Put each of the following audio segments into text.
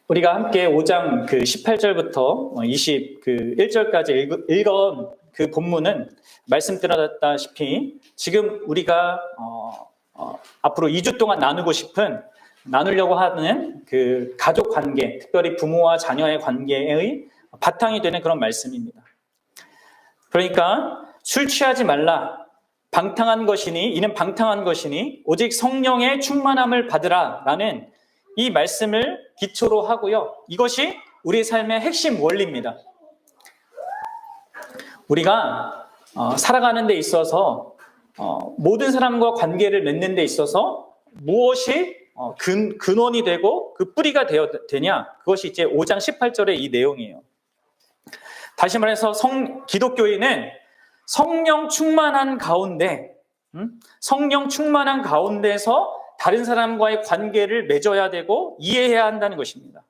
우리가 함께 5장 그 18절부터 21절까지 읽은 그 본문은 말씀드렸다시피 지금 우리가 앞으로 2주 동안 나누려고 하는 그 가족 관계, 특별히 부모와 자녀의 관계의 바탕이 되는 그런 말씀입니다. 그러니까 술 취하지 말라, 이는 방탕한 것이니 오직 성령의 충만함을 받으라 라는 이 말씀을 기초로 하고요. 이것이 우리의 삶의 핵심 원리입니다. 우리가 살아가는 데 있어서 모든 사람과 관계를 맺는 데 있어서 무엇이 근원이 되고 그 뿌리가 되냐? 그것이 이제 5장 18절의 이 내용이에요. 다시 말해서 기독교인은 성령 충만한 가운데서 다른 사람과의 관계를 맺어야 되고 이해해야 한다는 것입니다.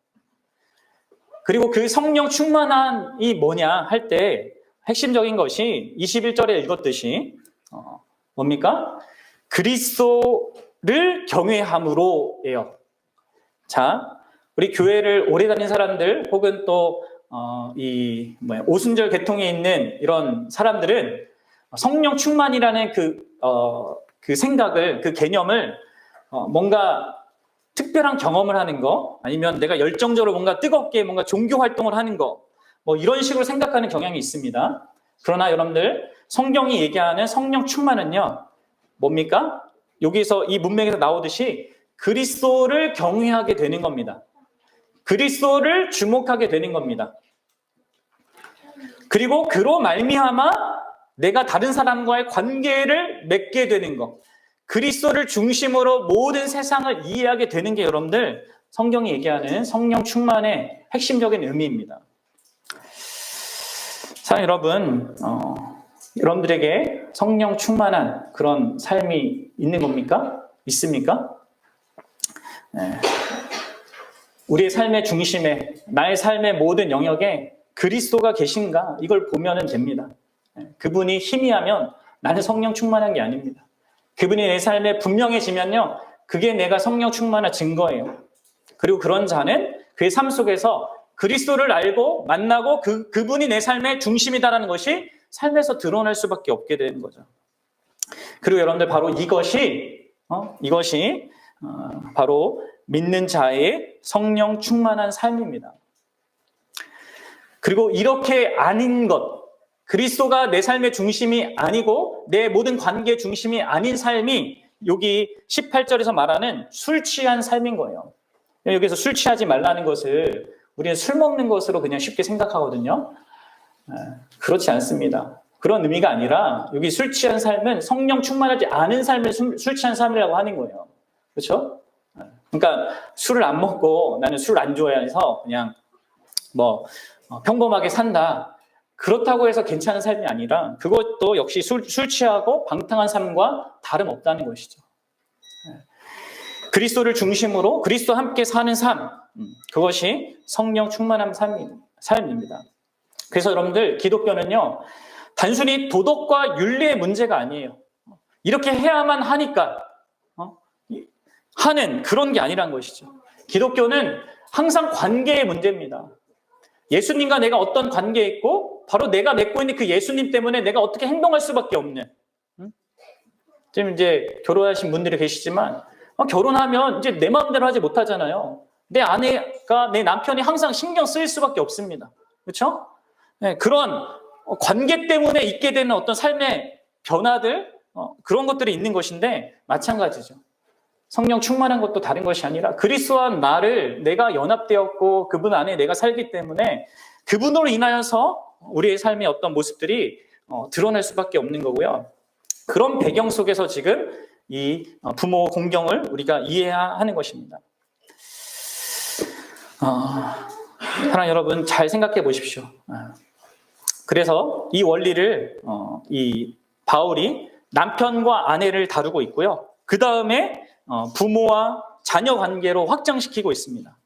그리고 그 성령 충만한이 뭐냐 할 때 핵심적인 것이 21절에 읽었듯이 뭡니까? 그리스도를 경외함으로예요. 자, 우리 교회를 오래 다닌 사람들 혹은 또 오순절 계통에 있는 이런 사람들은 성령 충만이라는 그 생각을, 그 개념을 뭔가 특별한 경험을 하는 거, 아니면 내가 열정적으로 뭔가 뜨겁게 뭔가 종교 활동을 하는 거, 이런 식으로 생각하는 경향이 있습니다. 그러나 여러분들, 성경이 얘기하는 성령 충만은요, 뭡니까? 여기서 이 문맥에서 나오듯이 그리스도를 경외하게 되는 겁니다. 그리스도를 주목하게 되는 겁니다. 그리고 그로 말미암아 내가 다른 사람과의 관계를 맺게 되는 것, 그리스도를 중심으로 모든 세상을 이해하게 되는 게 여러분들 성경이 얘기하는 성령 충만의 핵심적인 의미입니다. 사랑하는 여러분, 여러분들에게 성령 충만한 그런 삶이 있는 겁니까? 있습니까? 네. 우리의 삶의 중심에, 나의 삶의 모든 영역에 그리스도가 계신가? 이걸 보면 됩니다. 그분이 희미하면 나는 성령 충만한 게 아닙니다. 그분이 내 삶에 분명해지면요, 그게 내가 성령 충만한 증거예요. 그리고 그런 자는 그의 삶 속에서 그리스도를 알고 만나고 그분이 내 삶의 중심이다라는 것이 삶에서 드러날 수밖에 없게 되는 거죠. 그리고 여러분들 바로 이것이 바로 믿는 자의 성령 충만한 삶입니다. 그리고 이렇게 아닌 것, 그리스도가 내 삶의 중심이 아니고 내 모든 관계의 중심이 아닌 삶이 여기 18절에서 말하는 술 취한 삶인 거예요. 여기서 술 취하지 말라는 것을 우리는 술 먹는 것으로 그냥 쉽게 생각하거든요. 그렇지 않습니다. 그런 의미가 아니라 여기 술 취한 삶은 성령 충만하지 않은 삶을 술 취한 삶이라고 하는 거예요. 그렇죠? 그러니까 술을 안 먹고 나는 술 안 좋아해서 그냥 평범하게 산다. 그렇다고 해서 괜찮은 삶이 아니라 그것도 역시 술 취하고 방탕한 삶과 다름없다는 것이죠. 그리스도를 중심으로 그리스도와 함께 사는 삶, 그것이 성령 충만한 삶입니다. 그래서 여러분들, 기독교는요, 단순히 도덕과 윤리의 문제가 아니에요. 이렇게 해야만 하니까 하는 그런 게 아니란 것이죠. 기독교는 항상 관계의 문제입니다. 예수님과 내가 어떤 관계에 있고 바로 내가 맺고 있는 그 예수님 때문에 내가 어떻게 행동할 수밖에 없는, 지금 이제 결혼하신 분들이 계시지만 결혼하면 이제 내 마음대로 하지 못하잖아요. 내 아내가, 내 남편이 항상 신경 쓰일 수밖에 없습니다. 그렇죠? 네, 그런 관계 때문에 있게 되는 어떤 삶의 변화들, 그런 것들이 있는 것인데 마찬가지죠. 성령 충만한 것도 다른 것이 아니라 그리스도와 내가 연합되었고 그분 안에 내가 살기 때문에 그분으로 인하여서 우리의 삶의 어떤 모습들이 드러날 수밖에 없는 거고요. 그런 배경 속에서 지금 이 부모 공경을 우리가 이해해야 하는 것입니다. 사랑하는 여러분, 잘 생각해 보십시오. 그래서 이 원리를 이 바울이 남편과 아내를 다루고 있고요. 그 다음에 부모와 자녀 관계로 확장시키고 있습니다.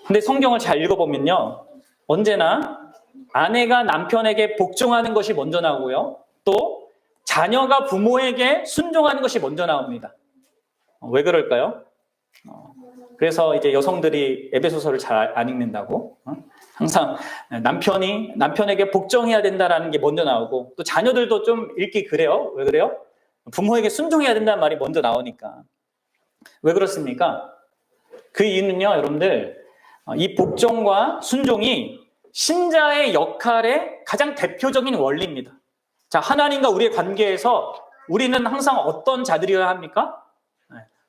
근데 성경을 잘 읽어보면요, 언제나 아내가 남편에게 복종하는 것이 먼저 나오고요, 또 자녀가 부모에게 순종하는 것이 먼저 나옵니다. 왜 그럴까요? 그래서 이제 여성들이 에베소서를 잘 안 읽는다고. 항상 남편에게 복종해야 된다라는 게 먼저 나오고, 또 자녀들도 좀 읽기 그래요. 왜 그래요? 부모에게 순종해야 된다는 말이 먼저 나오니까. 왜 그렇습니까? 그 이유는요, 여러분들, 이 복종과 순종이 신자의 역할의 가장 대표적인 원리입니다. 자, 하나님과 우리의 관계에서 우리는 항상 어떤 자들이어야 합니까?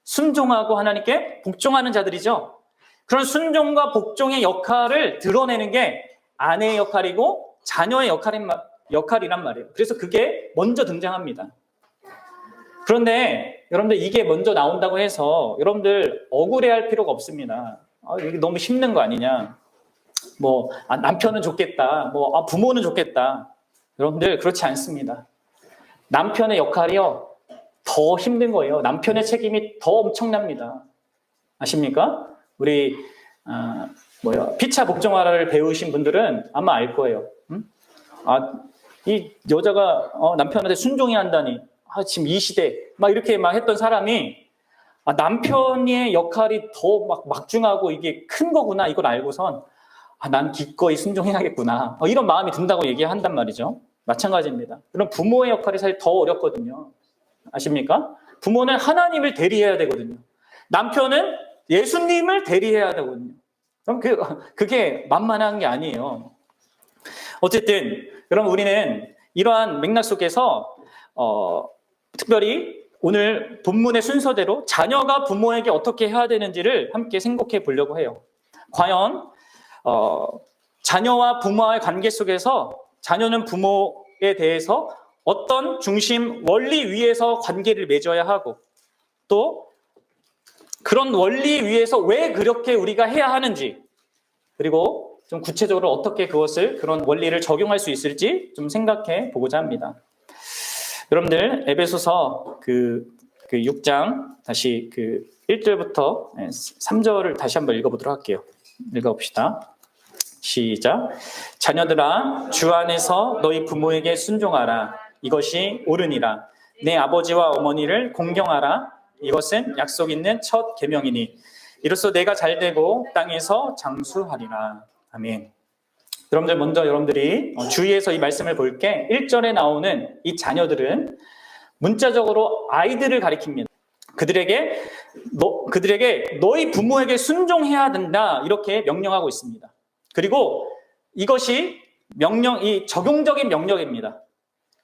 순종하고 하나님께 복종하는 자들이죠. 그런 순종과 복종의 역할을 드러내는 게 아내의 역할이고 자녀의 역할이란 말이에요. 그래서 그게 먼저 등장합니다. 그런데 여러분들 이게 먼저 나온다고 해서 여러분들 억울해할 필요가 없습니다. 이게 너무 힘든 거 아니냐. 남편은 좋겠다. 부모는 좋겠다. 여러분들 그렇지 않습니다. 남편의 역할이요. 더 힘든 거예요. 남편의 책임이 더 엄청납니다. 아십니까? 우리 피차 복종하라를 배우신 분들은 아마 알 거예요. 이 여자가 남편한테 순종해야 한다니. 지금 이 시대 막 이렇게 막 했던 사람이 남편의 역할이 더 막중하고 이게 큰 거구나 이걸 알고선 난 기꺼이 순종해야겠구나 이런 마음이 든다고 얘기한단 말이죠. 마찬가지입니다. 그럼 부모의 역할이 사실 더 어렵거든요. 아십니까? 부모는 하나님을 대리해야 되거든요. 남편은 예수님을 대리해야 되거든요. 그럼 그게 만만한 게 아니에요. 어쨌든 여러분 우리는 이러한 맥락 속에서 특별히 오늘 본문의 순서대로 자녀가 부모에게 어떻게 해야 되는지를 함께 생각해 보려고 해요. 과연 자녀와 부모와의 관계 속에서 자녀는 부모에 대해서 어떤 중심 원리 위에서 관계를 맺어야 하고 또 그런 원리 위에서 왜 그렇게 우리가 해야 하는지 그리고 좀 구체적으로 어떻게 그런 원리를 적용할 수 있을지 좀 생각해 보고자 합니다. 여러분들 에베소서 그 6장 다시 1절부터 3절을 다시 한번 읽어보도록 할게요. 읽어봅시다. 시작. 자녀들아 주 안에서 너희 부모에게 순종하라. 이것이 옳으니라. 내 아버지와 어머니를 공경하라. 이것은 약속 있는 첫 계명이니 이로써 내가 잘되고 땅에서 장수하리라. 아멘. 여러분들 먼저 여러분들이 주위에서 이 말씀을 볼 게 1절에 나오는 이 자녀들은 문자적으로 아이들을 가리킵니다. 그들에게 너희 부모에게 순종해야 된다 이렇게 명령하고 있습니다. 그리고 이것이 이 적용적인 명령입니다.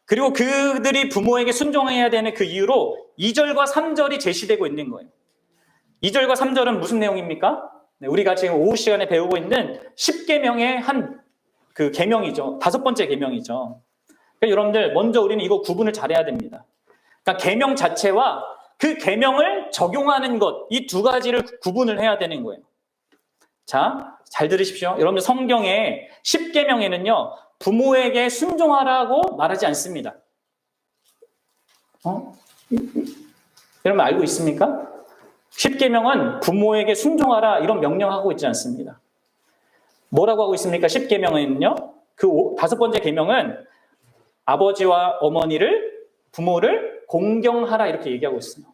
그리고 그들이 부모에게 순종해야 되는 그 이유로 2절과 3절이 제시되고 있는 거예요. 2절과 3절은 무슨 내용입니까? 우리가 지금 오후 시간에 배우고 있는 10계명의 한 계명이죠. 5번째 계명이죠. 그러니까 여러분들 먼저 우리는 이거 구분을 잘해야 됩니다. 그러니까 계명 자체와 그 계명을 적용하는 것, 이 두 가지를 구분을 해야 되는 거예요. 자, 잘 들으십시오. 여러분들 성경에 10계명에는요. 부모에게 순종하라고 말하지 않습니다. 여러분 알고 있습니까? 10계명은 부모에게 순종하라 이런 명령하고 있지 않습니다. 뭐라고 하고 있습니까? 10계명은요. 그 5번째 계명은 아버지와 어머니를 부모를 공경하라 이렇게 얘기하고 있어요.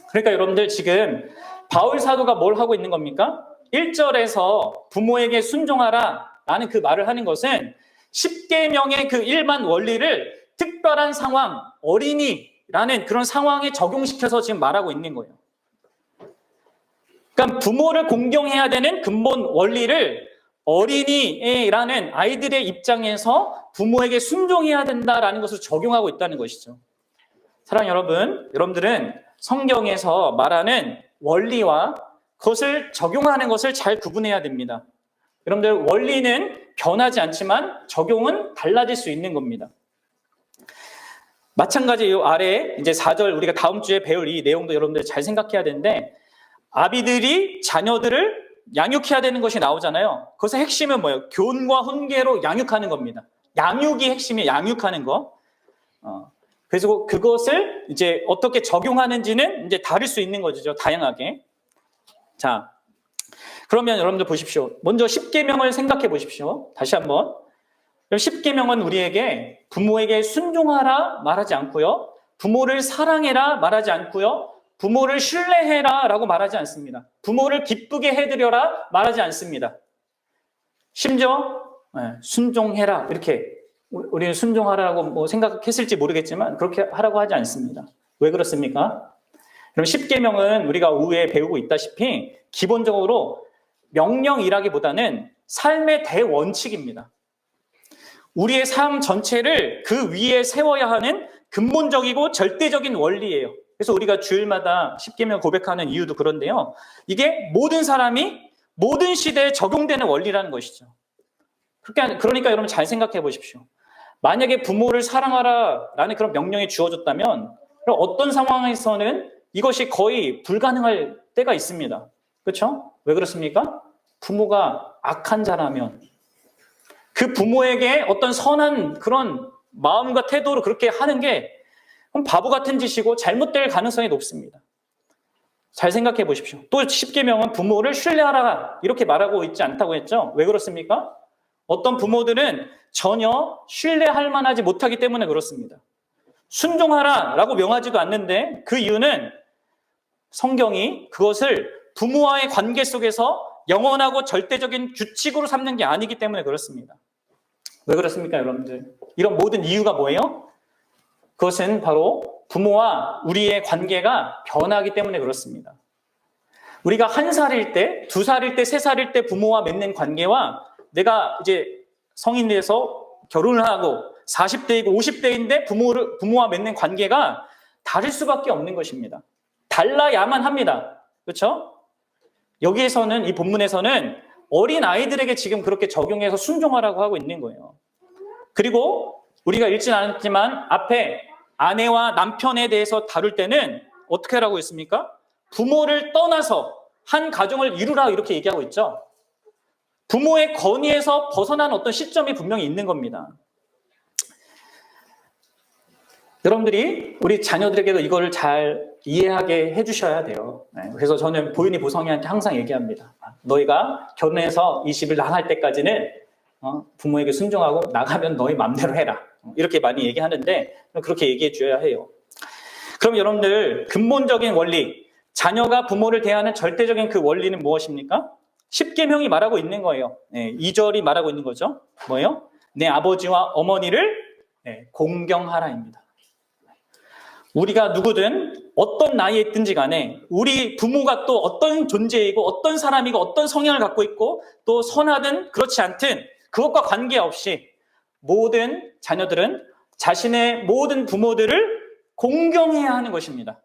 그러니까 여러분들 지금 바울 사도가 뭘 하고 있는 겁니까? 1절에서 부모에게 순종하라 라는 그 말을 하는 것은 10계명의 그 일반 원리를 특별한 상황, 어린이라는 그런 상황에 적용시켜서 지금 말하고 있는 거예요. 그러니까 부모를 공경해야 되는 근본 원리를 어린이라는 아이들의 입장에서 부모에게 순종해야 된다라는 것을 적용하고 있다는 것이죠. 사랑하는 여러분, 여러분들은 성경에서 말하는 원리와 그것을 적용하는 것을 잘 구분해야 됩니다. 여러분들 원리는 변하지 않지만 적용은 달라질 수 있는 겁니다. 마찬가지 이 아래 이제 4절 우리가 다음 주에 배울 이 내용도 여러분들 잘 생각해야 되는데 아비들이 자녀들을 양육해야 되는 것이 나오잖아요. 그것의 핵심은 뭐예요? 교훈과 훈계로 양육하는 겁니다. 양육이 핵심이에요. 양육하는 거. 그래서 그것을 이제 어떻게 적용하는지는 이제 다를 수 있는 거죠. 다양하게. 자, 그러면 여러분들 보십시오. 먼저 10계명을 생각해 보십시오. 다시 한번. 10계명은 우리에게 부모에게 순종하라 말하지 않고요. 부모를 사랑해라 말하지 않고요. 부모를 신뢰해라 라고 말하지 않습니다. 부모를 기쁘게 해드려라 말하지 않습니다. 심지어 순종해라 이렇게 우리는 순종하라고 뭐 생각했을지 모르겠지만 그렇게 하라고 하지 않습니다. 왜 그렇습니까? 그럼 10계명은 우리가 후에 배우고 있다시피 기본적으로 명령이라기보다는 삶의 대원칙입니다. 우리의 삶 전체를 그 위에 세워야 하는 근본적이고 절대적인 원리예요. 그래서 우리가 주일마다 10계명 고백하는 이유도 그런데요. 이게 모든 사람이 모든 시대에 적용되는 원리라는 것이죠. 그러니까 여러분 잘 생각해 보십시오. 만약에 부모를 사랑하라라는 그런 명령이 주어졌다면 그럼 어떤 상황에서는 이것이 거의 불가능할 때가 있습니다. 그렇죠? 왜 그렇습니까? 부모가 악한 자라면 그 부모에게 어떤 선한 그런 마음과 태도로 그렇게 하는 게 바보 같은 짓이고 잘못될 가능성이 높습니다. 잘 생각해 보십시오. 또 10계명은 부모를 신뢰하라 이렇게 말하고 있지 않다고 했죠. 왜 그렇습니까? 어떤 부모들은 전혀 신뢰할 만하지 못하기 때문에 그렇습니다. 순종하라 라고 명하지도 않는데 그 이유는 성경이 그것을 부모와의 관계 속에서 영원하고 절대적인 규칙으로 삼는 게 아니기 때문에 그렇습니다. 왜 그렇습니까, 여러분들? 이런 모든 이유가 뭐예요? 그것은 바로 부모와 우리의 관계가 변하기 때문에 그렇습니다. 우리가 1살일 때, 2살일 때, 3살일 때 부모와 맺는 관계와 내가 이제 성인 돼서 결혼을 하고 40대이고 50대인데 부모와 맺는 관계가 다를 수밖에 없는 것입니다. 달라야만 합니다. 그렇죠? 여기에서는 이 본문에서는 어린 아이들에게 지금 그렇게 적용해서 순종하라고 하고 있는 거예요. 그리고 우리가 읽진 않았지만 앞에 아내와 남편에 대해서 다룰 때는 어떻게 하라고 했습니까? 부모를 떠나서 한 가정을 이루라 이렇게 얘기하고 있죠. 부모의 권위에서 벗어난 어떤 시점이 분명히 있는 겁니다. 여러분들이 우리 자녀들에게도 이거를 잘 이해하게 해주셔야 돼요. 그래서 저는 보윤이 보성이한테 항상 얘기합니다. 너희가 결혼해서 이 집을 나갈 때까지는 부모에게 순종하고 나가면 너희 맘대로 해라. 이렇게 많이 얘기하는데 그렇게 얘기해 줘야 해요. 그럼 여러분들 근본적인 원리, 자녀가 부모를 대하는 절대적인 그 원리는 무엇입니까? 10계명이 말하고 있는 거예요. 2절이 말하고 있는 거죠. 뭐예요? 내 아버지와 어머니를 공경하라입니다. 우리가 누구든 어떤 나이에 있든지 간에 우리 부모가 또 어떤 존재이고 어떤 사람이고 어떤 성향을 갖고 있고 또 선하든 그렇지 않든 그것과 관계없이 모든 자녀들은 자신의 모든 부모들을 공경해야 하는 것입니다.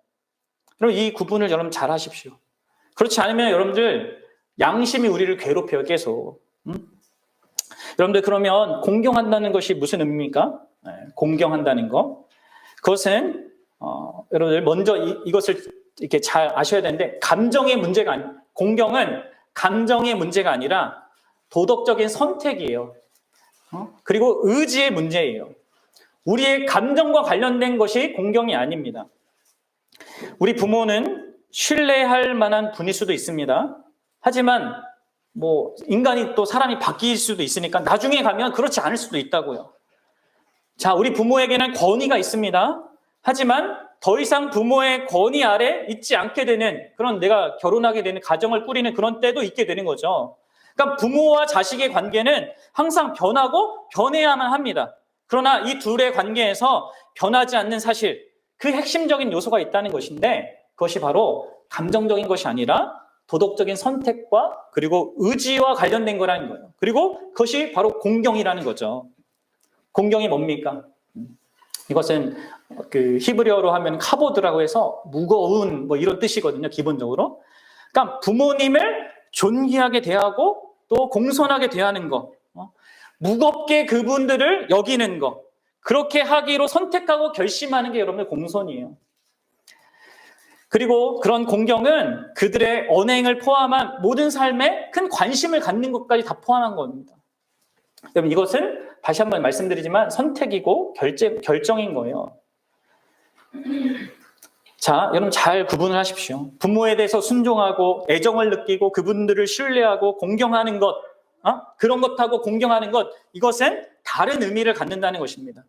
그럼 이 구분을 여러분 잘 하십시오. 그렇지 않으면 여러분들 양심이 우리를 괴롭혀요, 계속. 여러분들 그러면 공경한다는 것이 무슨 의미입니까? 공경한다는 거. 그것은 여러분들 먼저 이것을 이렇게 잘 아셔야 되는데 감정의 문제가 공경은 감정의 문제가 아니라 도덕적인 선택이에요. 그리고 의지의 문제예요. 우리의 감정과 관련된 것이 공경이 아닙니다. 우리 부모는 신뢰할 만한 분일 수도 있습니다. 하지만 인간이 또 사람이 바뀔 수도 있으니까 나중에 가면 그렇지 않을 수도 있다고요. 자, 우리 부모에게는 권위가 있습니다. 하지만 더 이상 부모의 권위 아래 있지 않게 되는 그런 내가 결혼하게 되는 가정을 꾸리는 그런 때도 있게 되는 거죠. 그러니까 부모와 자식의 관계는 항상 변하고 변해야만 합니다. 그러나 이 둘의 관계에서 변하지 않는 사실, 그 핵심적인 요소가 있다는 것인데 그것이 바로 감정적인 것이 아니라 도덕적인 선택과 그리고 의지와 관련된 거라는 거예요. 그리고 그것이 바로 공경이라는 거죠. 공경이 뭡니까? 이것은 그 히브리어로 하면 카보드라고 해서 무거운 이런 뜻이거든요, 기본적으로. 그러니까 부모님을 존귀하게 대하고 또 공손하게 대하는 것, 무겁게 그분들을 여기는 것, 그렇게 하기로 선택하고 결심하는 게 여러분의 공손이에요. 그리고 그런 공경은 그들의 언행을 포함한 모든 삶에 큰 관심을 갖는 것까지 다 포함한 겁니다. 여러분 이것은 다시 한번 말씀드리지만 선택이고 결정인 거예요. 자, 여러분 잘 구분을 하십시오. 부모에 대해서 순종하고 애정을 느끼고 그분들을 신뢰하고 공경하는 것, 그런 것하고 공경하는 것, 이것은 다른 의미를 갖는다는 것입니다.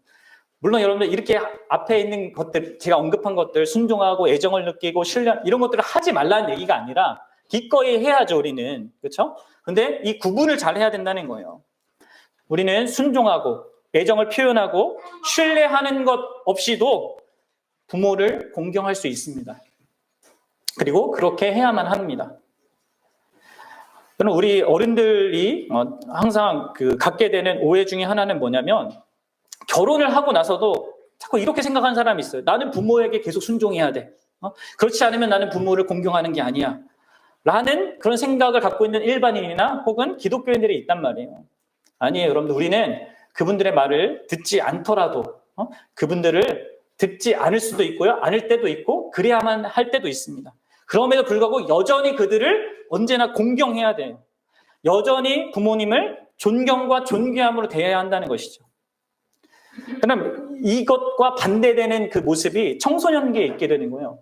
물론 여러분들 이렇게 앞에 있는 것들, 제가 언급한 것들, 순종하고 애정을 느끼고 신뢰, 이런 것들을 하지 말라는 얘기가 아니라 기꺼이 해야죠, 우리는. 그렇죠? 근데 이 구분을 잘 해야 된다는 거예요. 우리는 순종하고 애정을 표현하고 신뢰하는 것 없이도 부모를 공경할 수 있습니다. 그리고 그렇게 해야만 합니다. 그럼 우리 어른들이 항상 갖게 되는 오해 중에 하나는 뭐냐면, 결혼을 하고 나서도 자꾸 이렇게 생각하는 사람이 있어요. 나는 부모에게 계속 순종해야 돼. 그렇지 않으면 나는 부모를 공경하는 게 아니야. 라는 그런 생각을 갖고 있는 일반인이나 혹은 기독교인들이 있단 말이에요. 아니에요, 여러분들. 우리는 그분들의 말을 듣지 않더라도 그분들을 듣지 않을 수도 있고요. 않을 때도 있고 그래야만 할 때도 있습니다. 그럼에도 불구하고 여전히 그들을 언제나 공경해야 돼요. 여전히 부모님을 존경과 존귀함으로 대해야 한다는 것이죠. 그럼 이것과 반대되는 그 모습이 청소년기에 있게 되는 거예요.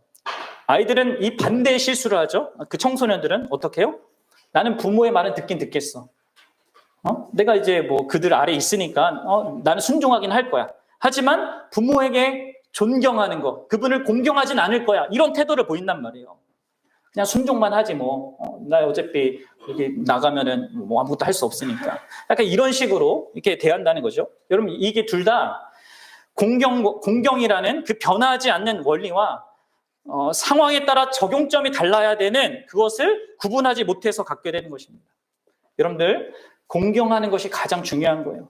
아이들은 이 반대의 실수를 하죠. 그 청소년들은 어떻게 해요? 나는 부모의 말은 듣긴 듣겠어. 내가 이제 뭐 그들 아래 있으니까 나는 순종하긴 할 거야. 하지만 부모에게 존경하는 거, 그분을 공경하진 않을 거야. 이런 태도를 보인단 말이에요. 그냥 순종만 하지 뭐. 나 어차피 여기 나가면은 뭐 아무것도 할 수 없으니까. 약간 이런 식으로 이렇게 대한다는 거죠. 여러분, 이게 둘 다 공경이라는 그 변하지 않는 원리와 상황에 따라 적용점이 달라야 되는 그것을 구분하지 못해서 갖게 되는 것입니다. 여러분들, 공경하는 것이 가장 중요한 거예요.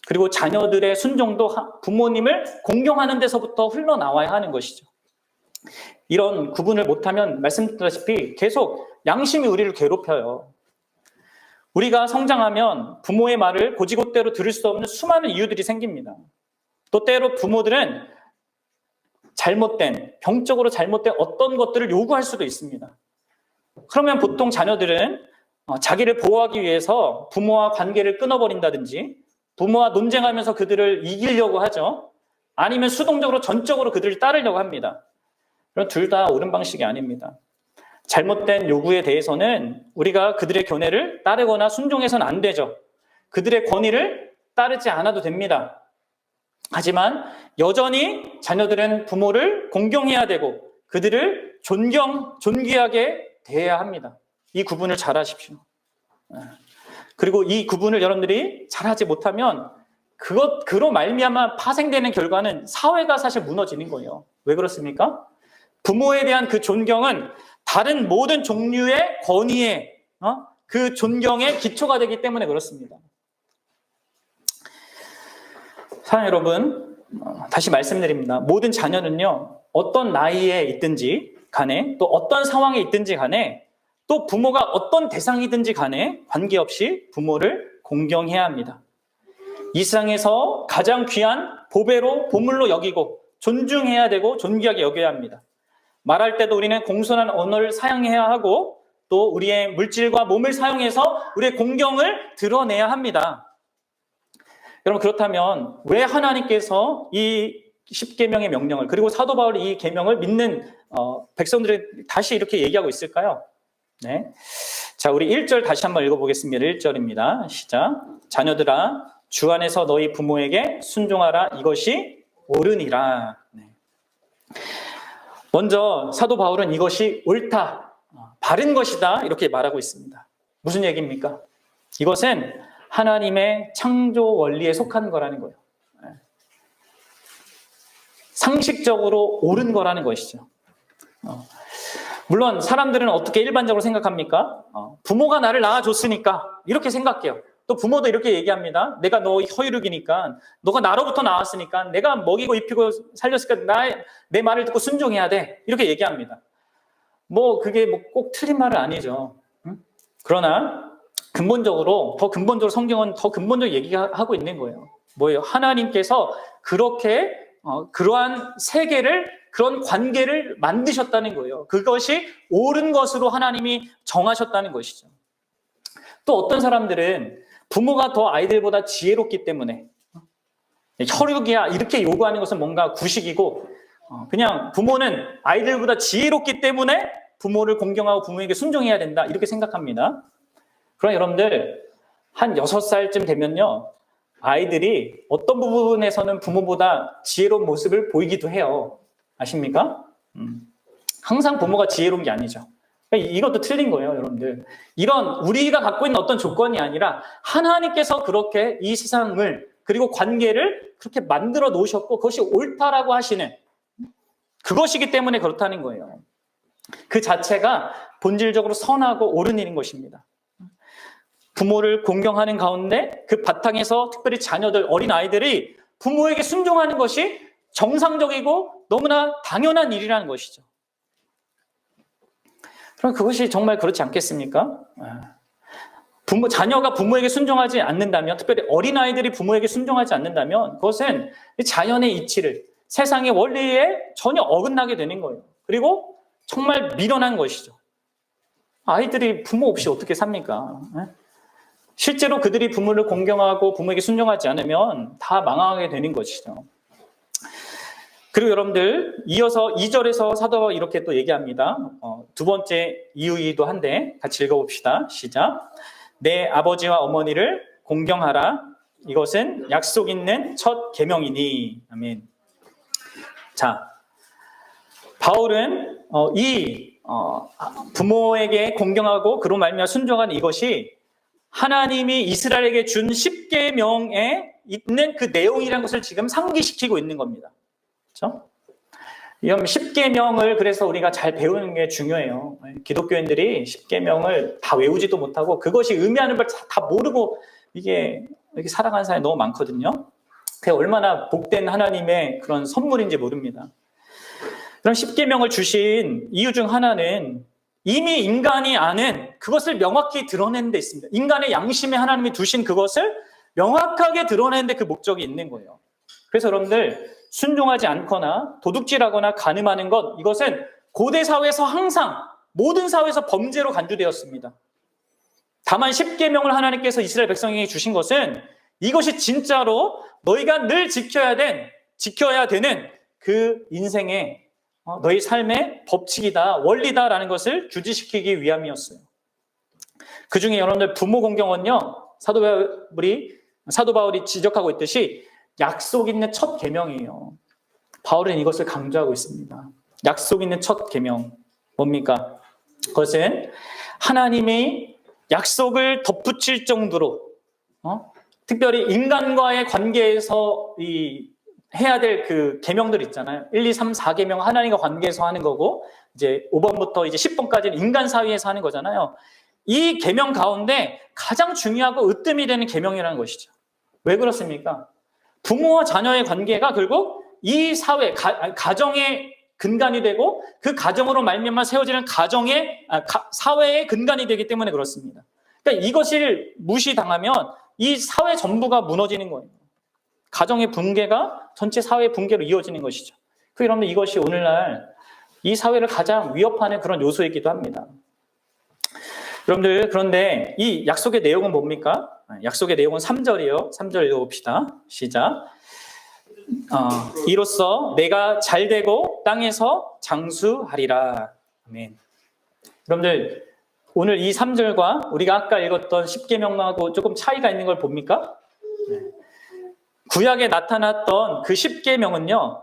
그리고 자녀들의 순종도 부모님을 공경하는 데서부터 흘러나와야 하는 것이죠. 이런 구분을 못하면 말씀드렸다시피 계속 양심이 우리를 괴롭혀요. 우리가 성장하면 부모의 말을 곧이곧대로 들을 수 없는 수많은 이유들이 생깁니다. 또 때로 부모들은 병적으로 잘못된 어떤 것들을 요구할 수도 있습니다. 그러면 보통 자녀들은 자기를 보호하기 위해서 부모와 관계를 끊어버린다든지 부모와 논쟁하면서 그들을 이기려고 하죠. 아니면 수동적으로 전적으로 그들을 따르려고 합니다. 그럼 둘 다 옳은 방식이 아닙니다. 잘못된 요구에 대해서는 우리가 그들의 견해를 따르거나 순종해서는 안 되죠. 그들의 권위를 따르지 않아도 됩니다. 하지만 여전히 자녀들은 부모를 공경해야 되고 그들을 존귀하게 대해야 합니다. 이 구분을 잘 하십시오. 그리고 이 구분을 여러분들이 잘하지 못하면 그로 말미암아 파생되는 결과는 사회가 사실 무너지는 거예요. 왜 그렇습니까? 부모에 대한 그 존경은 다른 모든 종류의 권위에 그 존경의 기초가 되기 때문에 그렇습니다. 사랑하는 여러분, 다시 말씀드립니다. 모든 자녀는요, 어떤 나이에 있든지 간에 또 어떤 상황에 있든지 간에 또 부모가 어떤 대상이든지 간에 관계없이 부모를 공경해야 합니다. 이 세상에서 가장 귀한 보물로 여기고 존중해야 되고 존귀하게 여겨야 합니다. 말할 때도 우리는 공손한 언어를 사용해야 하고 또 우리의 물질과 몸을 사용해서 우리의 공경을 드러내야 합니다. 여러분, 그렇다면 왜 하나님께서 이 10계명의 명령을 그리고 사도 바울이 이 계명을 믿는 백성들이 다시 이렇게 얘기하고 있을까요? 네. 자, 우리 1절 다시 한번 읽어보겠습니다. 1절입니다. 시작. 자녀들아, 주 안에서 너희 부모에게 순종하라. 이것이 옳으니라. 네. 먼저 사도 바울은 이것이 옳다, 바른 것이다 이렇게 말하고 있습니다. 무슨 얘기입니까? 이것은 하나님의 창조 원리에 속한 거라는 거예요. 상식적으로 옳은 거라는 것이죠. 물론 사람들은 어떻게 일반적으로 생각합니까? 부모가 나를 낳아줬으니까 이렇게 생각해요. 또 부모도 이렇게 얘기합니다. 내가 너 허유룩이니까, 너가 나로부터 나왔으니까, 내가 먹이고 입히고 살렸으니까 내 말을 듣고 순종해야 돼. 이렇게 얘기합니다. 그게 꼭 틀린 말은 아니죠. 그러나 근본적으로 성경은 더 근본적으로 얘기하고 있는 거예요. 뭐예요? 하나님께서 그렇게 그러한 세계를, 그런 관계를 만드셨다는 거예요. 그것이 옳은 것으로 하나님이 정하셨다는 것이죠. 또 어떤 사람들은 부모가 더 아이들보다 지혜롭기 때문에 혈육이야 이렇게 요구하는 것은 뭔가 구식이고, 그냥 부모는 아이들보다 지혜롭기 때문에 부모를 공경하고 부모에게 순종해야 된다 이렇게 생각합니다. 그러나 여러분들, 한 6살쯤 되면요, 아이들이 어떤 부분에서는 부모보다 지혜로운 모습을 보이기도 해요. 아십니까? 항상 부모가 지혜로운 게 아니죠. 그러니까 이것도 틀린 거예요, 여러분들. 이런 우리가 갖고 있는 어떤 조건이 아니라 하나님께서 그렇게 이 세상을 그리고 관계를 그렇게 만들어 놓으셨고 그것이 옳다라고 하시는 그것이기 때문에 그렇다는 거예요. 그 자체가 본질적으로 선하고 옳은 일인 것입니다. 부모를 공경하는 가운데 그 바탕에서 특별히 자녀들, 어린아이들이 부모에게 순종하는 것이 정상적이고 너무나 당연한 일이라는 것이죠. 그럼 그것이 정말 그렇지 않겠습니까? 자녀가 부모에게 순종하지 않는다면, 특별히 어린아이들이 부모에게 순종하지 않는다면 그것은 자연의 이치를, 세상의 원리에 전혀 어긋나게 되는 거예요. 그리고 정말 미련한 것이죠. 아이들이 부모 없이 어떻게 삽니까? 실제로 그들이 부모를 공경하고 부모에게 순종하지 않으면 다 망하게 되는 것이죠. 그리고 여러분들 이어서 2절에서 사도가 이렇게 또 얘기합니다. 두 번째 이유이기도 한데 같이 읽어봅시다. 시작. 내 아버지와 어머니를 공경하라. 이것은 약속 있는 첫 계명이니. 아멘. 자, 바울은 부모에게 공경하고 그로 말미암아 순종하는 이것이 하나님이 이스라엘에게 준 10계명에 있는 그 내용이라는 것을 지금 상기시키고 있는 겁니다. 그렇죠? 이 10계명을 그래서 우리가 잘 배우는 게 중요해요. 기독교인들이 10계명을 다 외우지도 못하고 그것이 의미하는 걸 다 모르고 이게 이렇게 살아가는 사람이 너무 많거든요. 그게 얼마나 복된 하나님의 그런 선물인지 모릅니다. 그런 10계명을 주신 이유 중 하나는 이미 인간이 아는 그것을 명확히 드러내는 데 있습니다. 인간의 양심에 하나님이 두신 그것을 명확하게 드러내는 데 그 목적이 있는 거예요. 그래서 여러분들 순종하지 않거나 도둑질하거나 간음하는 것, 이것은 고대 사회에서 항상 모든 사회에서 범죄로 간주되었습니다. 다만 10계명을 하나님께서 이스라엘 백성에게 주신 것은 이것이 진짜로 너희가 늘 지켜야 되는 그 인생의 너희 삶의 법칙이다, 원리다라는 것을 규지시키기 위함이었어요. 그 중에 여러분들 부모 공경은요, 사도 바울이 지적하고 있듯이 약속 있는 첫 계명이에요. 바울은 이것을 강조하고 있습니다. 약속 있는 첫 계명 뭡니까? 그것은 하나님의 약속을 덧붙일 정도로 특별히 인간과의 관계에서 해야 될 그 계명들 있잖아요. 1, 2, 3, 4계명 하나님과 관계에서 하는 거고 이제 5번부터 이제 10번까지는 인간 사이에서 하는 거잖아요. 이 계명 가운데 가장 중요하고 으뜸이 되는 계명이라는 것이죠. 왜 그렇습니까? 부모와 자녀의 관계가 결국 이 사회, 가정의 근간이 되고 그 가정으로 말미암아 세워지는 사회의 근간이 되기 때문에 그렇습니다. 그러니까 이것을 무시당하면 이 사회 전부가 무너지는 거예요. 가정의 붕괴가 전체 사회 붕괴로 이어지는 것이죠. 여러분들 이것이 오늘날 이 사회를 가장 위협하는 그런 요소이기도 합니다. 여러분들 그런데 이 약속의 내용은 뭡니까? 약속의 내용은 3절이에요. 3절 읽어봅시다. 시작. 이로써 내가 잘되고 땅에서 장수하리라. 아멘. 여러분들 오늘 이 3절과 우리가 아까 읽었던 10계명하고 조금 차이가 있는 걸 봅니까? 구약에 나타났던 그 10계명은요,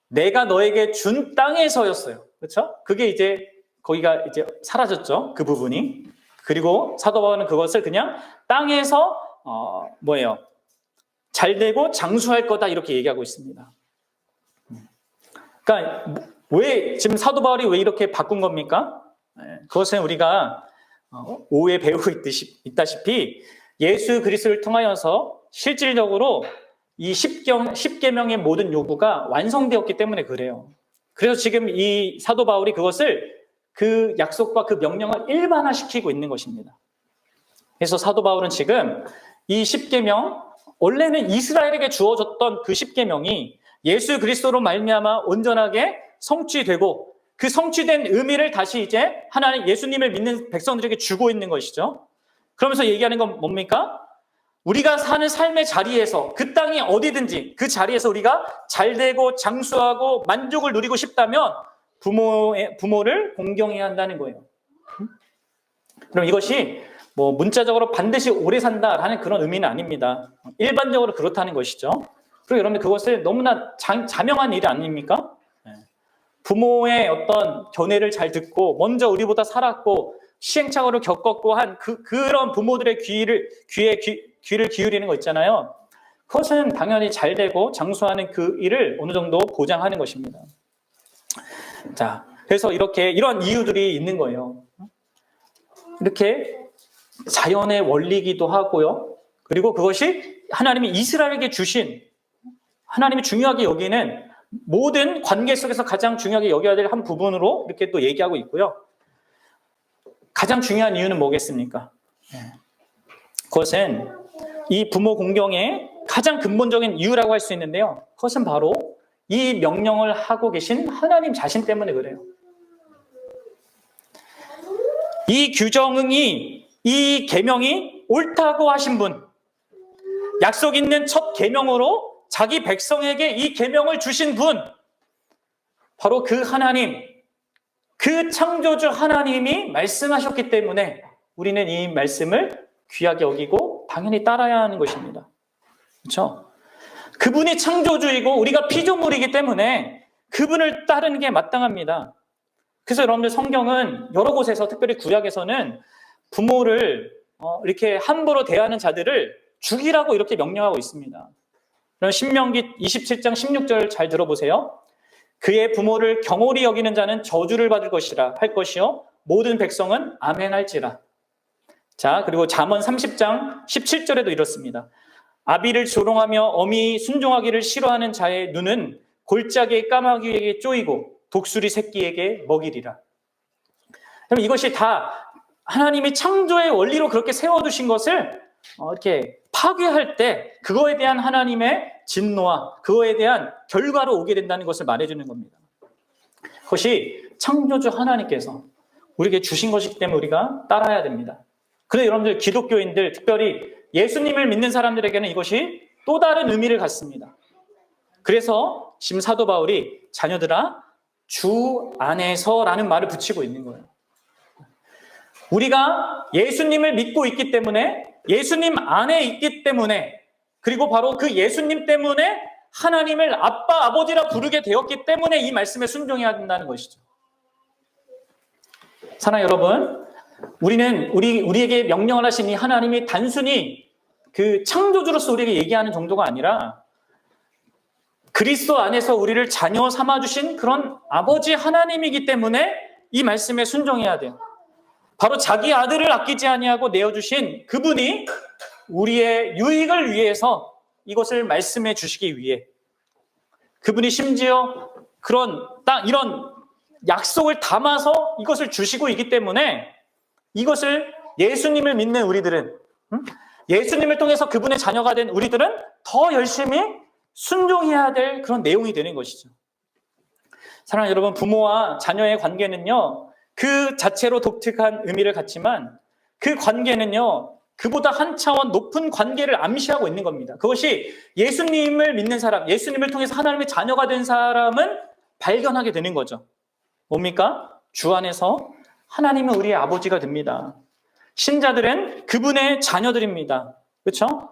내가 너에게 준 땅에서였어요. 그렇죠? 그게 이제 거기가 이제 사라졌죠. 그 부분이. 그리고 사도 바울은 그것을 그냥 땅에서 잘되고 장수할 거다 이렇게 얘기하고 있습니다. 그러니까 왜 지금 사도 바울이 왜 이렇게 바꾼 겁니까? 그것은 우리가 오후에 배우고 있다시피 예수 그리스도를 통하여서 실질적으로 이 10계명의 모든 요구가 완성되었기 때문에 그래요. 그래서 지금 이 사도 바울이 그것을 그 약속과 그 명령을 일반화시키고 있는 것입니다. 그래서 사도 바울은 지금 이 10계명, 원래는 이스라엘에게 주어졌던 그 10계명이 예수 그리스도로 말미암아 온전하게 성취되고 그 성취된 의미를 다시 이제 하나님 예수님을 믿는 백성들에게 주고 있는 것이죠. 그러면서 얘기하는 건 뭡니까? 우리가 사는 삶의 자리에서 그 땅이 어디든지 그 자리에서 우리가 잘되고 장수하고 만족을 누리고 싶다면 부모를 공경해야 한다는 거예요. 그럼 이것이 뭐 문자적으로 반드시 오래 산다라는 그런 의미는 아닙니다. 일반적으로 그렇다는 것이죠. 그리고 여러분들 그것을 너무나 자명한 일이 아닙니까? 부모의 어떤 견해를 잘 듣고 먼저 우리보다 살았고 시행착오를 겪었고 한 그런 부모들의 귀를 기울이는 거 있잖아요. 그것은 당연히 잘 되고 장수하는 그 일을 어느 정도 보장하는 것입니다. 자, 그래서 이런 이유들이 있는 거예요. 이렇게 자연의 원리이기도 하고요. 그리고 그것이 하나님이 이스라엘에게 주신, 하나님이 중요하게 여기는 모든 관계 속에서 가장 중요하게 여겨야 될 한 부분으로 이렇게 또 얘기하고 있고요. 가장 중요한 이유는 뭐겠습니까? 그것은 이 부모 공경의 가장 근본적인 이유라고 할 수 있는데요. 그것은 바로 이 명령을 하고 계신 하나님 자신 때문에 그래요. 이 규정이, 이 계명이 옳다고 하신 분, 약속 있는 첫 계명으로 자기 백성에게 이 계명을 주신 분, 바로 그 하나님, 그 창조주 하나님이 말씀하셨기 때문에 우리는 이 말씀을 귀하게 여기고 당연히 따라야 하는 것입니다. 그렇죠? 그분이 창조주이고 우리가 피조물이기 때문에 그분을 따르는 게 마땅합니다. 그래서 여러분들 성경은 여러 곳에서, 특별히 구약에서는 부모를 이렇게 함부로 대하는 자들을 죽이라고 이렇게 명령하고 있습니다. 그럼 신명기 27장 16절 잘 들어보세요. 그의 부모를 경홀히 여기는 자는 저주를 받을 것이라 할 것이요 모든 백성은 아멘할지라. 자, 그리고 잠언 30장 17절에도 이렇습니다. 아비를 조롱하며 어미 순종하기를 싫어하는 자의 눈은 골짜기의 까마귀에게 쪼이고 독수리 새끼에게 먹이리라. 그럼 이것이 다 하나님이 창조의 원리로 그렇게 세워두신 것을 이렇게 파괴할 때 그거에 대한 하나님의 진노와 그거에 대한 결과로 오게 된다는 것을 말해주는 겁니다. 그것이 창조주 하나님께서 우리에게 주신 것이기 때문에 우리가 따라야 됩니다. 그런데 여러분들 기독교인들, 특별히 예수님을 믿는 사람들에게는 이것이 또 다른 의미를 갖습니다. 그래서 지금 사도 바울이 자녀들아 주 안에서라는 말을 붙이고 있는 거예요. 우리가 예수님을 믿고 있기 때문에, 예수님 안에 있기 때문에, 그리고 바로 그 예수님 때문에 하나님을 아빠, 아버지라 부르게 되었기 때문에 이 말씀에 순종해야 된다는 것이죠. 사랑하는 여러분, 우리는 우리에게 명령을 하신 이 하나님이 단순히 그 창조주로서 우리에게 얘기하는 정도가 아니라 그리스도 안에서 우리를 자녀 삼아주신 그런 아버지 하나님이기 때문에 이 말씀에 순종해야 돼요. 바로 자기 아들을 아끼지 아니하고 내어주신 그분이 우리의 유익을 위해서 이것을 말씀해 주시기 위해, 그분이 심지어 이런 약속을 담아서 이것을 주시고 있기 때문에 이것을 예수님을 믿는 우리들은, 예수님을 통해서 그분의 자녀가 된 우리들은 더 열심히 순종해야 될 그런 내용이 되는 것이죠. 사랑하는 여러분, 부모와 자녀의 관계는요, 그 자체로 독특한 의미를 갖지만 그 관계는요, 그보다 한 차원 높은 관계를 암시하고 있는 겁니다. 그것이 예수님을 믿는 사람, 예수님을 통해서 하나님의 자녀가 된 사람은 발견하게 되는 거죠. 뭡니까? 주 안에서 하나님은 우리의 아버지가 됩니다. 신자들은 그분의 자녀들입니다. 그렇죠?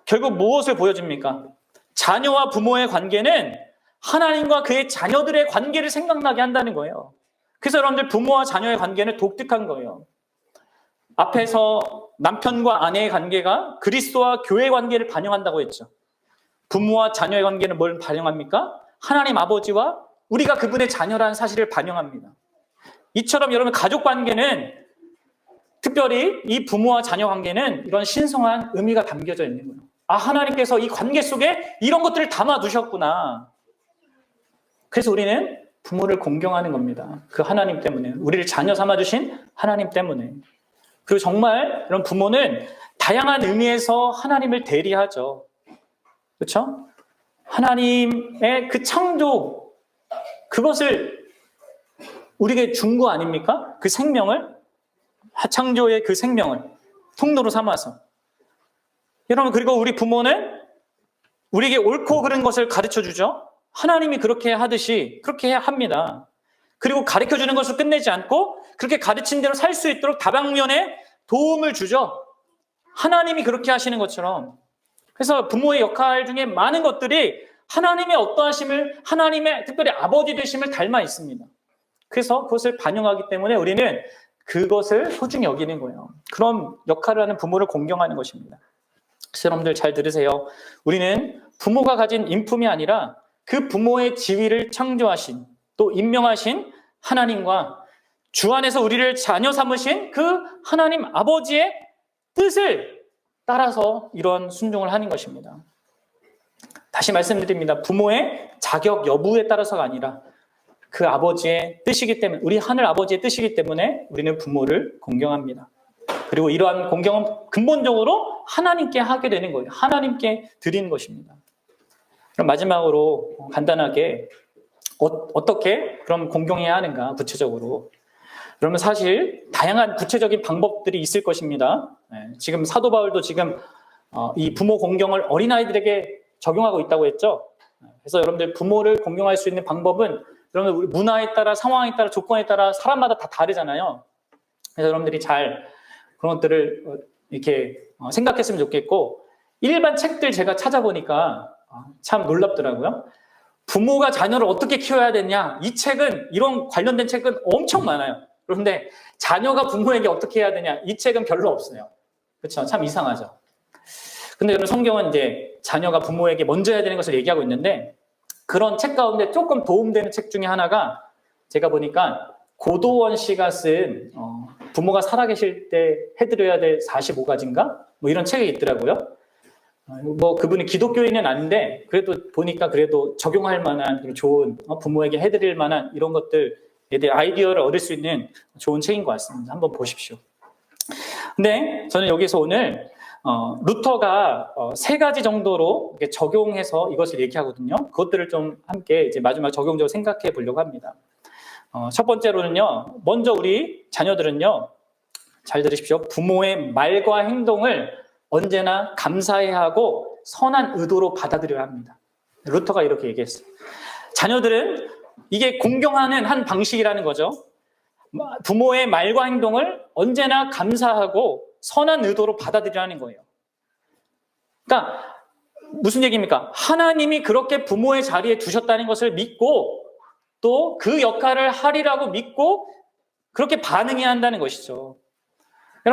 결국 무엇을 보여줍니까? 자녀와 부모의 관계는 하나님과 그의 자녀들의 관계를 생각나게 한다는 거예요. 그래서 여러분들 부모와 자녀의 관계는 독특한 거예요. 앞에서 남편과 아내의 관계가 그리스도와 교회의 관계를 반영한다고 했죠. 부모와 자녀의 관계는 뭘 반영합니까? 하나님 아버지와 우리가 그분의 자녀라는 사실을 반영합니다. 이처럼 여러분 가족 관계는, 특별히 이 부모와 자녀 관계는 이런 신성한 의미가 담겨져 있는 거예요. 아, 하나님께서 이 관계 속에 이런 것들을 담아두셨구나. 그래서 우리는 부모를 공경하는 겁니다. 그 하나님 때문에, 우리를 자녀 삼아주신 하나님 때문에. 그리고 정말 이런 부모는 다양한 의미에서 하나님을 대리하죠. 그렇죠? 하나님의 그 창조, 그것을 우리에게 준 거 아닙니까? 그 생명을, 창조의 그 생명을 통로로 삼아서. 여러분, 그리고 우리 부모는 우리에게 옳고 그른 것을 가르쳐 주죠. 하나님이 그렇게 하듯이 그렇게 합니다. 그리고 가르쳐 주는 것을 끝내지 않고 그렇게 가르친 대로 살 수 있도록 다방면에 도움을 주죠. 하나님이 그렇게 하시는 것처럼. 그래서 부모의 역할 중에 많은 것들이 하나님의 어떠하심을, 하나님의 특별히 아버지 되심을 닮아 있습니다. 그래서 그것을 반영하기 때문에 우리는 그것을 소중히 여기는 거예요. 그런 역할을 하는 부모를 공경하는 것입니다. 그래서 여러분들 잘 들으세요. 우리는 부모가 가진 인품이 아니라 그 부모의 지위를 창조하신, 또 임명하신 하나님과 주 안에서 우리를 자녀 삼으신 그 하나님 아버지의 뜻을 따라서 이런 순종을 하는 것입니다. 다시 말씀드립니다. 부모의 자격 여부에 따라서가 아니라 그 아버지의 뜻이기 때문에, 우리 하늘 아버지의 뜻이기 때문에 우리는 부모를 공경합니다. 그리고 이러한 공경은 근본적으로 하나님께 하게 되는 거예요. 하나님께 드리는 것입니다. 그럼 마지막으로 간단하게 어떻게 그럼 공경해야 하는가, 구체적으로. 그러면 사실 다양한 구체적인 방법들이 있을 것입니다. 지금 사도 바울도 지금 이 부모 공경을 어린아이들에게 적용하고 있다고 했죠. 그래서 여러분들 부모를 공경할 수 있는 방법은 여러분들 문화에 따라, 상황에 따라, 조건에 따라 사람마다 다 다르잖아요. 그래서 여러분들이 잘 그런 것들을 이렇게 생각했으면 좋겠고, 일반 책들 제가 찾아보니까 참 놀랍더라고요. 부모가 자녀를 어떻게 키워야 되냐, 이 책은, 이런 관련된 책은 엄청 많아요. 그런데 자녀가 부모에게 어떻게 해야 되냐, 이 책은 별로 없어요. 그렇죠? 참 이상하죠. 근데 여러분, 성경은 이제 자녀가 부모에게 먼저 해야 되는 것을 얘기하고 있는데, 그런 책 가운데 조금 도움되는 책 중에 하나가 제가 보니까 고도원 씨가 쓴 부모가 살아계실 때 해드려야 될 45가지인가? 뭐 이런 책이 있더라고요. 뭐 그분이 기독교인은 아닌데 그래도 보니까 그래도 적용할 만한 좋은, 부모에게 해드릴 만한 이런 것들, 애들 아이디어를 얻을 수 있는 좋은 책인 것 같습니다. 한번 보십시오. 근데 저는 여기서 오늘 루터가 3가지 정도로 적용해서 이것을 얘기하거든요. 그것들을 좀 함께 이제 마지막 적용적으로 생각해 보려고 합니다. 첫 번째로는요, 먼저 우리 자녀들은요, 잘 들으십시오. 부모의 말과 행동을 언제나 감사해야 하고 선한 의도로 받아들여야 합니다. 루터가 이렇게 얘기했어요. 자녀들은 이게 공경하는 한 방식이라는 거죠. 부모의 말과 행동을 언제나 감사하고 선한 의도로 받아들이라는 거예요. 그러니까 무슨 얘기입니까? 하나님이 그렇게 부모의 자리에 두셨다는 것을 믿고 또 그 역할을 하리라고 믿고 그렇게 반응해야 한다는 것이죠.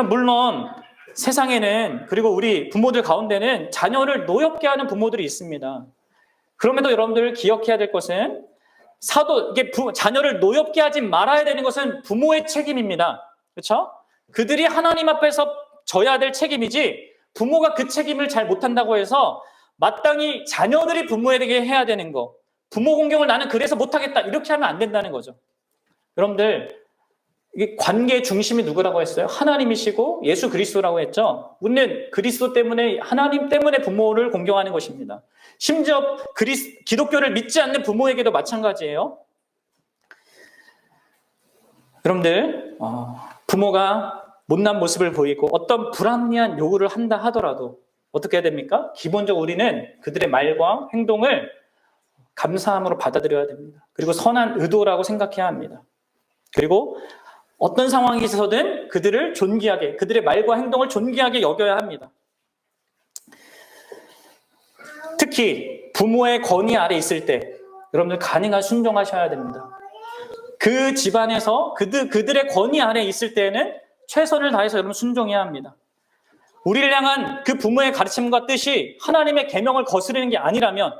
물론 세상에는, 그리고 우리 부모들 가운데는 자녀를 노엽게 하는 부모들이 있습니다. 그럼에도 여러분들 기억해야 될 것은, 자녀를 노엽게 하지 말아야 되는 것은 부모의 책임입니다. 그렇죠? 그들이 하나님 앞에서 져야 될 책임이지, 부모가 그 책임을 잘 못한다고 해서 마땅히 자녀들이 부모에게 해야 되는 거, 부모 공경을 나는 그래서 못하겠다, 이렇게 하면 안 된다는 거죠. 여러분들, 이게 관계의 중심이 누구라고 했어요? 하나님이시고 예수 그리스도라고 했죠. 우리는 그리스도 때문에, 하나님 때문에 부모를 공경하는 것입니다. 심지어 기독교를 믿지 않는 부모에게도 마찬가지예요. 여러분들, 부모가 못난 모습을 보이고 어떤 불합리한 요구를 한다 하더라도 어떻게 해야 됩니까? 기본적으로 우리는 그들의 말과 행동을 감사함으로 받아들여야 됩니다. 그리고 선한 의도라고 생각해야 합니다. 그리고 어떤 상황에서든 그들을 존귀하게, 그들의 말과 행동을 존귀하게 여겨야 합니다. 특히 부모의 권위 아래 있을 때 여러분들 가능한 순종하셔야 됩니다. 그 집안에서 그들의 권위 아래 있을 때에는 최선을 다해서 여러분 순종해야 합니다. 우리를 향한 그 부모의 가르침과 뜻이 하나님의 계명을 거스르는 게 아니라면,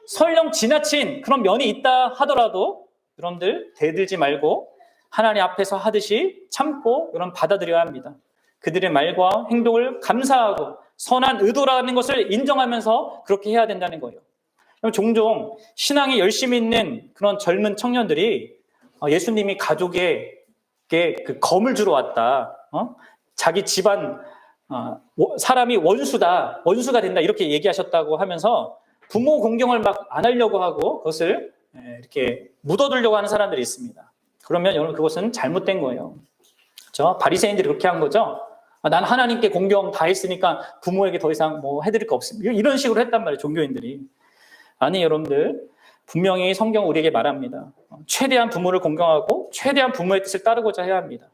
설령 지나친 그런 면이 있다 하더라도 여러분들 대들지 말고 하나님 앞에서 하듯이 참고 여러분 받아들여야 합니다. 그들의 말과 행동을 감사하고 선한 의도라는 것을 인정하면서 그렇게 해야 된다는 거예요. 종종 신앙에 열심히 있는 그런 젊은 청년들이 예수님이 가족에게 그 검을 주러 왔다, 자기 집안 사람이 원수가 된다, 이렇게 얘기하셨다고 하면서 부모 공경을 막 안 하려고 하고 그것을 이렇게 묻어두려고 하는 사람들이 있습니다. 그러면 여러분 그것은 잘못된 거예요. 그렇죠? 바리새인들이 그렇게 한 거죠. 난 하나님께 공경 다 했으니까 부모에게 더 이상 뭐 해드릴 거 없습니다, 이런 식으로 했단 말이에요, 종교인들이. 아니, 여러분들, 분명히 성경 우리에게 말합니다. 최대한 부모를 공경하고 최대한 부모의 뜻을 따르고자 해야 합니다.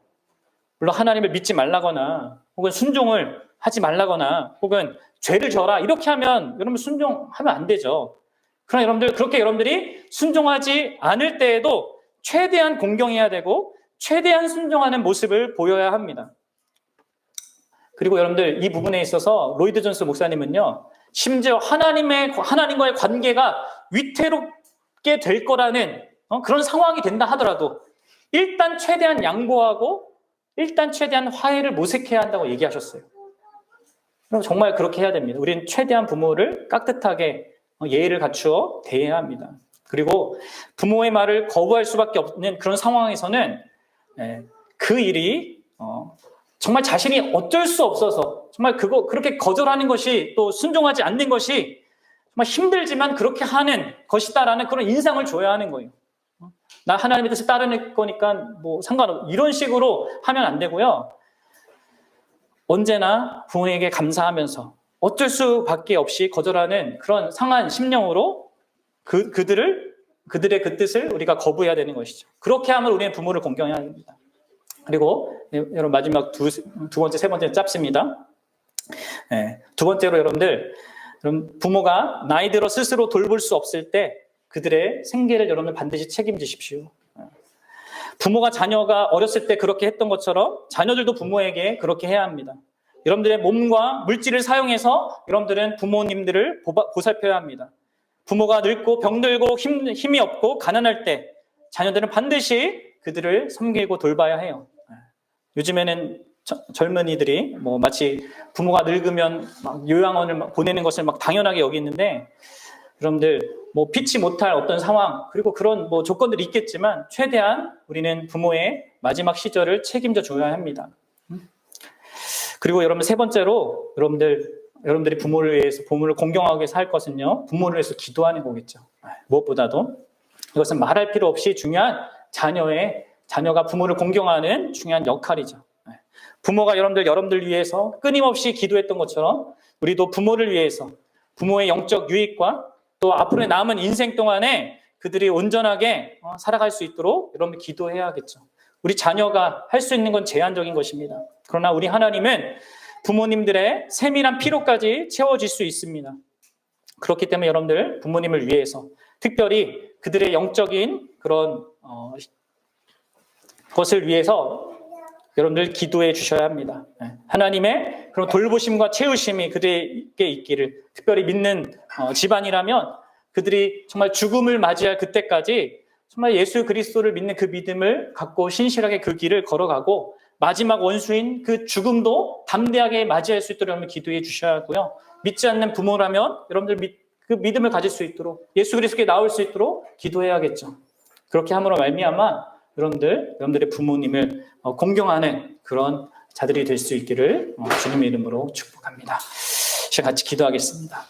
물론 하나님을 믿지 말라거나 혹은 순종을 하지 말라거나 혹은 죄를 져라 이렇게 하면 여러분 순종하면 안 되죠. 그러나 여러분들 그렇게 여러분들이 순종하지 않을 때에도 최대한 공경해야 되고 최대한 순종하는 모습을 보여야 합니다. 그리고 여러분들 이 부분에 있어서 로이드 존스 목사님은요, 심지어 하나님과의 관계가 위태롭게 될 거라는 그런 상황이 된다 하더라도 일단 최대한 양보하고 일단 최대한 화해를 모색해야 한다고 얘기하셨어요. 그럼 정말 그렇게 해야 됩니다. 우리는 최대한 부모를 깍듯하게 예의를 갖추어 대해야 합니다. 그리고 부모의 말을 거부할 수밖에 없는 그런 상황에서는 그 일이 정말 자신이 어쩔 수 없어서 정말 그렇게 거절하는 것이 또 순종하지 않는 것이 정말 힘들지만 그렇게 하는 것이다라는 그런 인상을 줘야 하는 거예요. 나 하나님의 뜻을 따르는 거니까 뭐 상관없 이런 식으로 하면 안 되고요. 언제나 부모에게 감사하면서 어쩔 수밖에 없이 거절하는 그런 상한 심령으로 그들의 그 뜻을 우리가 거부해야 되는 것이죠. 그렇게 하면 우리는 부모를 공경해야 합니다. 그리고 여러분 마지막 두 번째, 세 번째는 짧습니다. 두 번째로 여러분들 부모가 나이 들어 스스로 돌볼 수 없을 때 그들의 생계를 여러분들 반드시 책임지십시오. 부모가 자녀가 어렸을 때 그렇게 했던 것처럼 자녀들도 부모에게 그렇게 해야 합니다. 여러분들의 몸과 물질을 사용해서 여러분들은 부모님들을 보살펴야 합니다. 부모가 늙고 병들고 힘이 없고 가난할 때 자녀들은 반드시 그들을 섬기고 돌봐야 해요. 요즘에는 젊은이들이 뭐 마치 부모가 늙으면 막 요양원을 보내는 것을 막 당연하게 여기는데 여러분들 뭐 피치 못할 어떤 상황 그리고 그런 뭐 조건들이 있겠지만 최대한 우리는 부모의 마지막 시절을 책임져 줘야 합니다. 그리고 여러분 세 번째로 여러분들이 부모를 공경하기 위해서 할 것은요, 부모를 위해서 기도하는 거겠죠. 무엇보다도 이것은 말할 필요 없이 중요한 자녀가 부모를 공경하는 중요한 역할이죠. 부모가 여러분들 위해서 끊임없이 기도했던 것처럼 우리도 부모를 위해서 부모의 영적 유익과 또 앞으로 남은 인생 동안에 그들이 온전하게 살아갈 수 있도록 여러분 기도해야겠죠. 우리 자녀가 할 수 있는 건 제한적인 것입니다. 그러나 우리 하나님은 부모님들의 세밀한 필요까지 채워줄 수 있습니다. 그렇기 때문에 여러분들 부모님을 위해서 특별히 그들의 영적인 그런 것을 위해서 여러분들 기도해 주셔야 합니다. 하나님의 그런 돌보심과 채우심이 그들에게 있기를, 특별히 믿는 집안이라면 그들이 정말 죽음을 맞이할 그때까지 정말 예수 그리스도를 믿는 그 믿음을 갖고 신실하게 그 길을 걸어가고 마지막 원수인 그 죽음도 담대하게 맞이할 수 있도록 여러분 기도해 주셔야 하고요. 믿지 않는 부모라면 여러분들 그 믿음을 가질 수 있도록 예수 그리스도께 나올 수 있도록 기도해야겠죠. 그렇게 함으로 말미암아 여러분들의 부모님을 공경하는 그런 자들이 될 수 있기를 주님의 이름으로 축복합니다. 같이 기도하겠습니다.